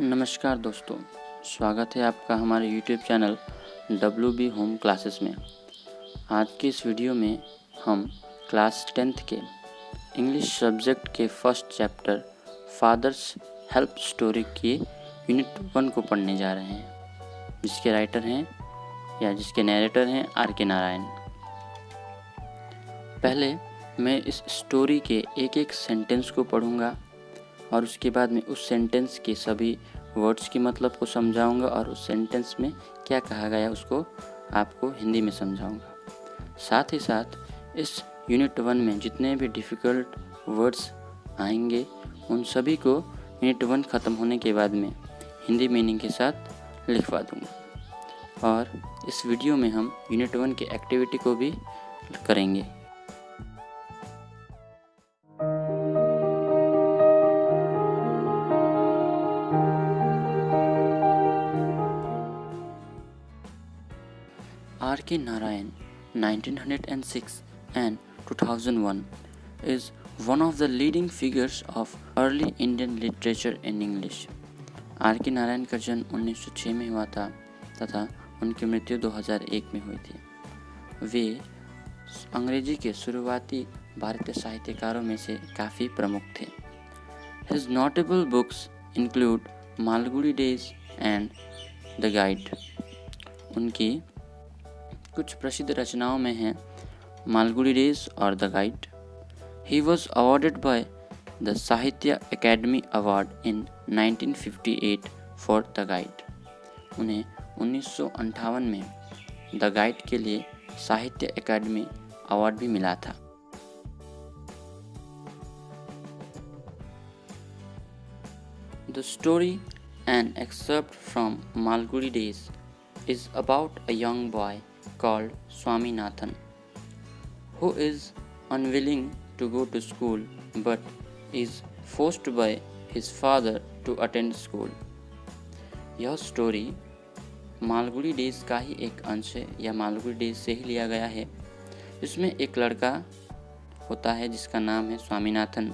नमस्कार दोस्तों, स्वागत है आपका हमारे YouTube channel WB home classes में। आज के इस वीडियो में हम क्लास 10th के इंग्लिश सब्जेक्ट के first chapter father's help story की यूनिट 1 को पढ़ने जा रहे हैं, जिसके राइटर हैं या जिसके नरेटर हैं RK नारायण। पहले मैं इस स्टोरी के एक एक सेंटेंस को पढ़ूंगा और उसके बाद में उस सेंटेंस के सभी वर्ड्स की मतलब को समझाऊंगा और उस सेंटेंस में क्या कहा गया उसको आपको हिंदी में समझाऊंगा। साथ ही साथ इस यूनिट 1 में जितने भी डिफ़िकल्ट वर्ड्स आएंगे उन सभी को यूनिट 1 ख़त्म होने के बाद में हिंदी मीनिंग के साथ लिखवा दूंगा। और इस वीडियो में हम यूनिट 1 की एक्टिविटी को भी करेंगे। RK Narayan, 1906 and 2001, is one of the leading figures of early Indian literature in English. RK Narayan का जन्म 1906 में हुआ था तथा उनकी मृत्यु 2001 में हुई थी। वे अंग्रेजी के शुरुआती भारतीय साहित्यकारों में से काफ़ी प्रमुख थे। His notable books include Malgudi Days and The Guide. उनकी कुछ प्रसिद्ध रचनाओं में हैं मालगुडी डेज और The Guide. He was awarded by the Sahitya Academy Award in 1958 for The Guide. उन्हें 1958 में द गाइड के लिए साहित्य अकेडमी अवार्ड भी मिला था। The story an excerpt from Malgudi Days is about a young boy called Swaminathan who is unwilling to go to school but is forced by his father to attend school. यह story Malgudi Days का ही एक अंश है या Malgudi days से ही लिया गया है। इसमें एक लड़का होता है जिसका नाम है स्वामीनाथन,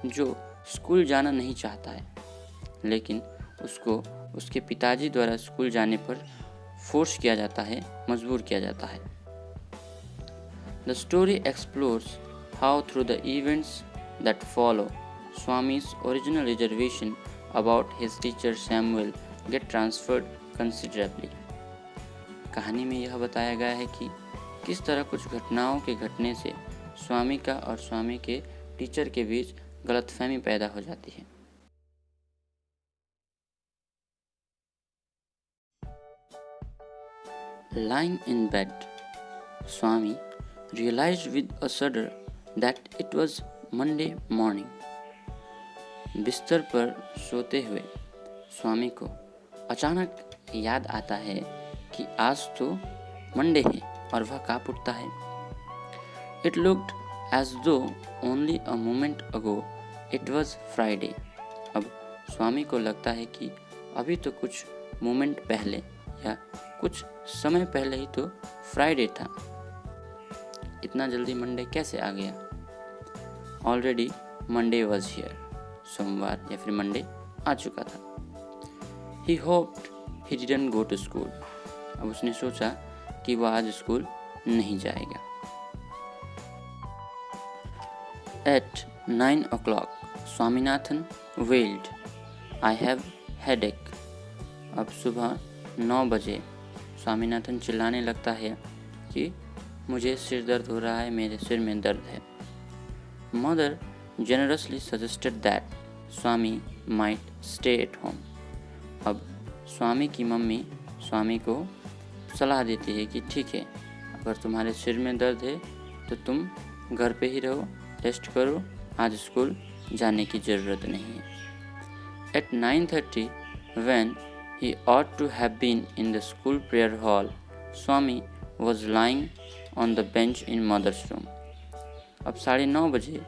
जो स्कूल जाना नहीं चाहता है, लेकिन उसको उसके पिताजी द्वारा स्कूल जाने पर फोर्स किया जाता है, मजबूर किया जाता है। The story explores how through the events that follow Swami's original reservation about his teacher Samuel get transferred considerably. कहानी में यह बताया गया है कि किस तरह कुछ घटनाओं के घटने से स्वामी का और स्वामी के टीचर के बीच गलतफहमी पैदा हो जाती है। Lying in bed, Swami realized with a shudder that it was Monday morning. बिस्तर पर सोते हुए स्वामी को अचानक याद आता है कि आज तो मंडे है और वह काँप उठता है। It looked as though only a moment ago it was Friday. अब स्वामी को लगता है कि अभी तो कुछ मोमेंट पहले या कुछ समय पहले ही तो फ्राइडे था, इतना जल्दी मंडे कैसे आ गया। ऑलरेडी मंडे वॉज हियर, सोमवार या फिर मंडे आ चुका था। He hoped he didn't go to school. अब उसने सोचा कि वह आज स्कूल नहीं जाएगा। At 9 o'clock Swaminathan wailed, I have headache. अब सुबह 9 बजे स्वामीनाथन चिल्लाने लगता है कि मुझे सिर दर्द हो रहा है, मेरे सिर में दर्द है। Mother generously suggested that Swami might stay at home. अब स्वामी की मम्मी स्वामी को सलाह देती है कि ठीक है, अगर तुम्हारे सिर में दर्द है तो तुम घर पे ही रहो, रेस्ट करो, आज स्कूल जाने की ज़रूरत नहीं है। At 9:30 when he ought to have been in the school prayer hall, Swami was lying on the bench in mother's room. अब 9:30 बजे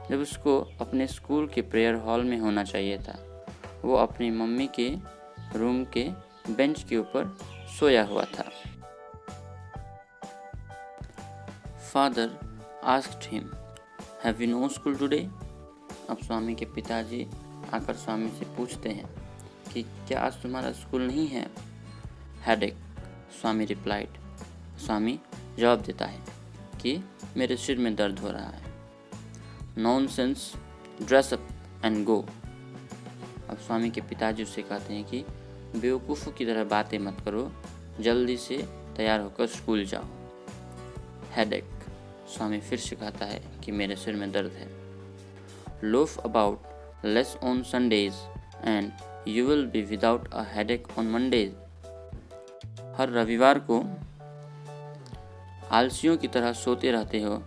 जब उसको अपने स्कूल के प्रेयर हॉल में होना चाहिए था, वो अपनी मम्मी के रूम के बेंच के ऊपर सोया हुआ था। Father asked him, "Have you no school today?" अब स्वामी के पिताजी आकर स्वामी से पूछते हैं कि क्या आज तुम्हारा स्कूल नहीं है? हेडेक, स्वामी रिप्लाइड। स्वामी जवाब देता है कि मेरे सिर में दर्द हो रहा है। Nonsense, dress up and go. अब स्वामी के पिताजी उससे कहते हैं कि बेवकूफ़ों की तरह बातें मत करो, जल्दी से तैयार होकर स्कूल जाओ। हेडेक, स्वामी फिर से कहता है कि मेरे सिर में दर्द है। Loaf about less on Sundays and you will be without a headache on Mondays. हर रविवार को आलसियों की तरह सोते रहते हो,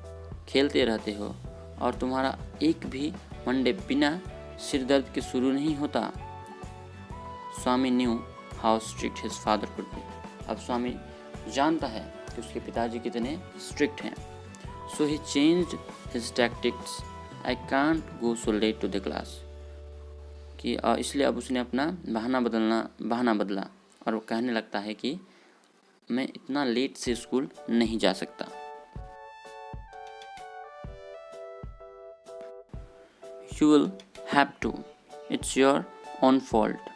खेलते रहते हो और तुम्हारा एक भी मंडे बिना सिर दर्द के शुरू नहीं होता। Swami knew how strict his father could be. अब स्वामी जानता है कि उसके पिताजी कितने स्ट्रिक्ट हैं। So he changed his tactics. I can't go so late to the class. कि इसलिए अब उसने अपना बहाना बदला और वो कहने लगता है कि मैं इतना लेट से स्कूल नहीं जा सकता। You will have to. It's your own fault.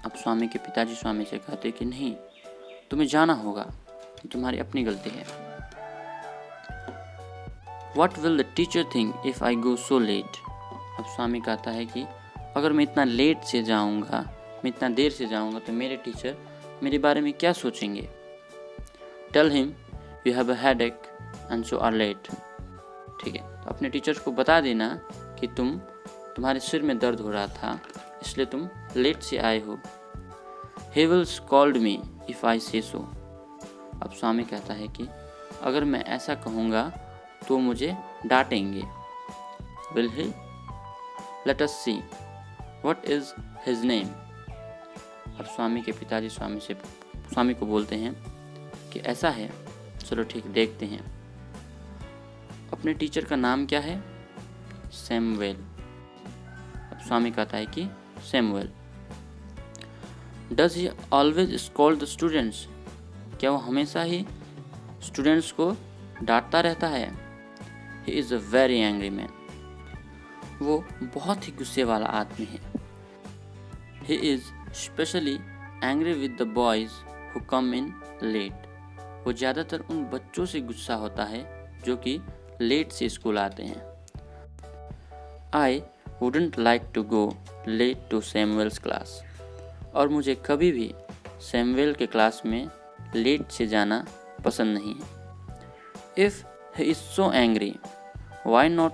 अब स्वामी के पिताजी स्वामी से कहते कि नहीं, तुम्हें जाना होगा, ये तुम्हारी अपनी गलती है। What will the teacher think if I go so late? अब स्वामी कहता है कि अगर मैं इतना लेट से जाऊंगा, मैं इतना देर से जाऊंगा तो मेरे टीचर मेरे बारे में क्या सोचेंगे? Tell him you have a headache and so are late. ठीक है, तो अपने टीचर को बता देना कि तुम्हारे सिर में दर्द हो रहा था, इसलिए तुम लेट से आए हो। He will scold me if I say so. अब स्वामी कहता है कि अगर मैं ऐसा कहूँगा तो मुझे डांटेंगे। Will he? Let us see. What is his name? अब स्वामी के पिताजी स्वामी को बोलते हैं कि ऐसा है, चलो ठीक देखते हैं। अपने टीचर का नाम क्या है? सैमुएल। अब स्वामी कहता है कि Samuel. Does he always scold the students? क्या वो हमेशा ही स्टूडेंट्स को डांटता रहता है? He is a very angry man. वो बहुत ही गुस्से वाला आदमी है। He is specially angry with the boys who come in late. वो ज़्यादातर उन बच्चों से गुस्सा होता है जो कि लेट से स्कूल आते हैं। I wouldn't like to go late to Samuel's class. और मुझे कभी भी सैमुएल के क्लास में लेट से जाना पसंद नहीं है। If he is so angry why not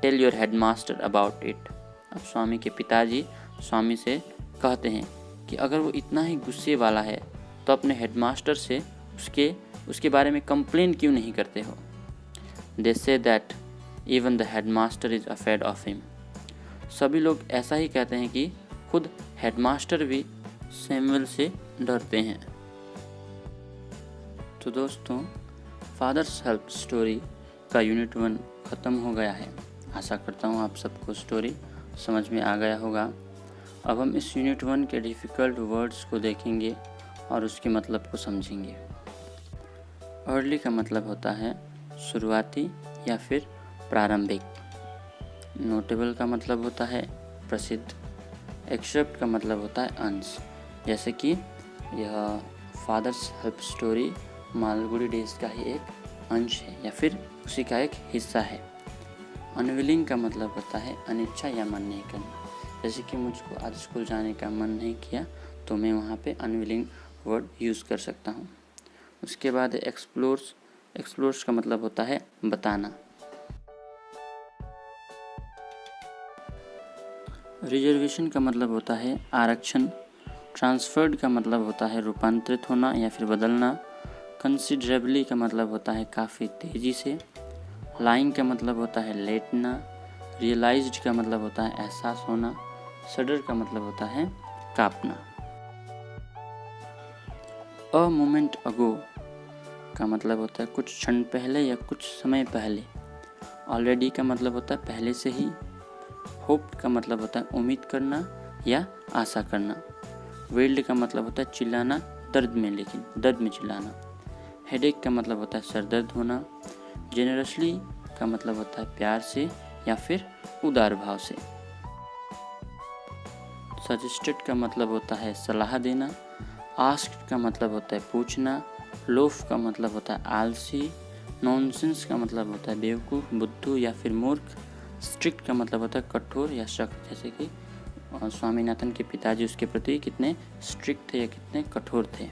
tell your headmaster about it. अब स्वामी के पिताजी स्वामी से कहते हैं कि अगर वो इतना ही गुस्से वाला है तो अपने हेडमास्टर से उसके बारे में कंप्लेन क्यों नहीं करते हो? They say that even the headmaster is afraid of him. सभी लोग ऐसा ही कहते हैं कि खुद हेडमास्टर भी सैमुएल से डरते हैं। तो दोस्तों, फादर्स हेल्प स्टोरी का यूनिट 1 ख़त्म हो गया है। आशा करता हूँ आप सबको स्टोरी समझ में आ गया होगा। अब हम इस यूनिट 1 के डिफ़िकल्ट वर्ड्स को देखेंगे और उसके मतलब को समझेंगे। अर्ली का मतलब होता है शुरुआती या फिर प्रारंभिक। नोटेबल का मतलब होता है प्रसिद्ध। एक्सेप्ट का मतलब होता है अंश, जैसे कि यह father's help story Malgudi Days का ही एक अंश है या फिर उसी का एक हिस्सा है। अनविलिंग का मतलब होता है अनिच्छा या मन नहीं करना, जैसे कि मुझको आज स्कूल जाने का मन नहीं किया तो मैं वहाँ पे अनविलिंग वर्ड यूज़ कर सकता हूँ। उसके बाद एक्सप्लोर्स। एक्सप्लोर्स का मतलब होता है बताना। रिजर्वेशन का मतलब होता है आरक्षण। ट्रांसफर्ड का मतलब होता है रूपांतरित होना या फिर बदलना। कंसिडरेबली का मतलब होता है काफ़ी तेज़ी से। लाइंग का मतलब होता है लेटना। रियलाइज्ड का मतलब होता है एहसास होना। सडर का मतलब होता है कांपना। अ मोमेंट अगो का मतलब होता है कुछ क्षण पहले या कुछ समय पहले। ऑलरेडी का मतलब होता है पहले से ही। होप का मतलब होता है उम्मीद करना या आशा करना। वेल्ड का मतलब होता है चिल्लाना दर्द में चिल्लाना। हेडेक का मतलब होता है सरदर्द होना। जेनरसली का मतलब होता है प्यार से या फिर उदार भाव से। सजेस्टेड का मतलब होता है सलाह देना, आस्क्ड का मतलब होता है पूछना, लोफ का मतलब होता है आलसी, नॉनसेंस का मतलब होता है बेवकूफ़, बुद्धू या फिर मूर्ख, स्ट्रिक्ट का मतलब होता है कठोर या सख्त, जैसे कि स्वामीनाथन के पिताजी उसके प्रति कितने स्ट्रिक्ट थे या कितने कठोर थे।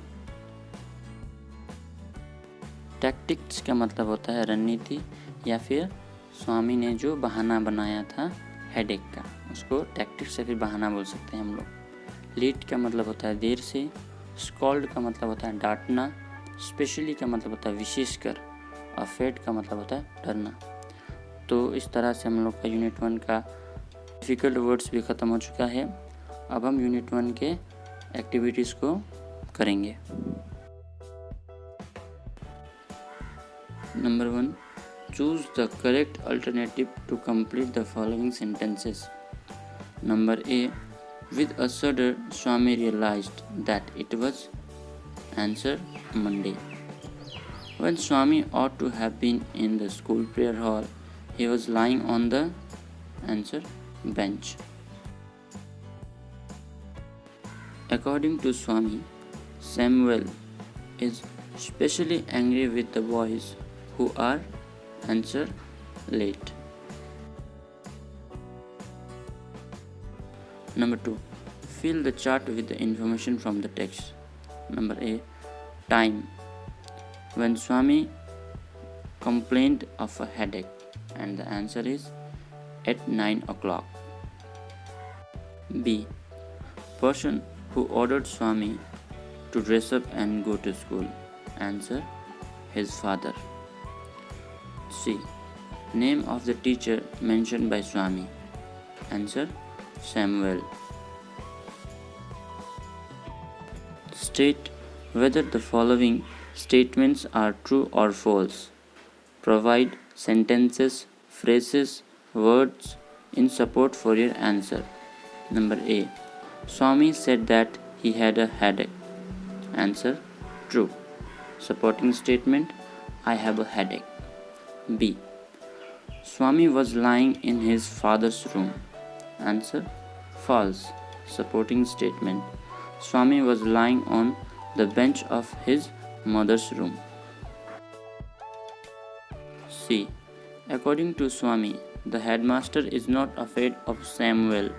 टैक्टिक्स का मतलब होता है रणनीति या फिर स्वामी ने जो बहाना बनाया था हेडेक का, उसको टैक्टिक्स या फिर बहाना बोल सकते हैं हम लोग। लेट का मतलब होता है देर से, स्कॉल्ड का मतलब होता है डांटना, स्पेशली का मतलब होता है विशेषकर, अफेड का मतलब होता है डरना। तो इस तरह से हम लोग का यूनिट 1 का डिफ़िकल्ट वर्ड्स भी ख़त्म हो चुका है। अब हम यूनिट 1 के एक्टिविटीज़ को करेंगे। Number 1, choose the correct alternative to complete the following sentences. Number A, with a shudder Swami realized that it was answer Monday. When Swami ought to have been in the school prayer hall, he was lying on the answer bench. According to Swami, Samuel is especially angry with the boys who are answer late. Number 2, fill the chart with the information from the text. Number A, time. When Swami complained of a headache, and the answer is at 9 o'clock. B, person who ordered Swami to dress up and go to school. Answer, his father. C, name of the teacher mentioned by Swami. Answer, Samuel. State whether the following statements are true or false. Provide sentences, phrases, words in support for your answer. Number A, Swami said that he had a headache. Answer, true. Supporting statement, I have a headache. B, Swami was lying in his father's room. Answer, false. Supporting statement, Swami was lying on the bench of his mother's room. C, according to Swami, the headmaster is not afraid of Samuel.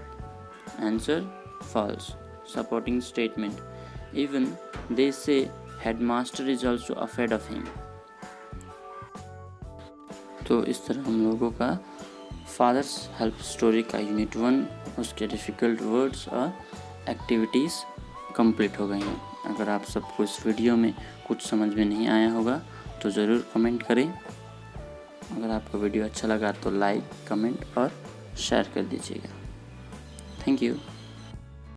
Answer, false. Supporting statement, even they say headmaster is also afraid of him. तो इस तरह हम लोगों का fathers help story का unit 1 उसके difficult words और activities complete हो गई हैं। अगर आप सबको इस वीडियो में कुछ समझ में नहीं आया होगा तो ज़रूर कमेंट करें। अगर आपको वीडियो अच्छा लगा तो लाइक, कमेंट और शेयर कर दीजिएगा। Thank you.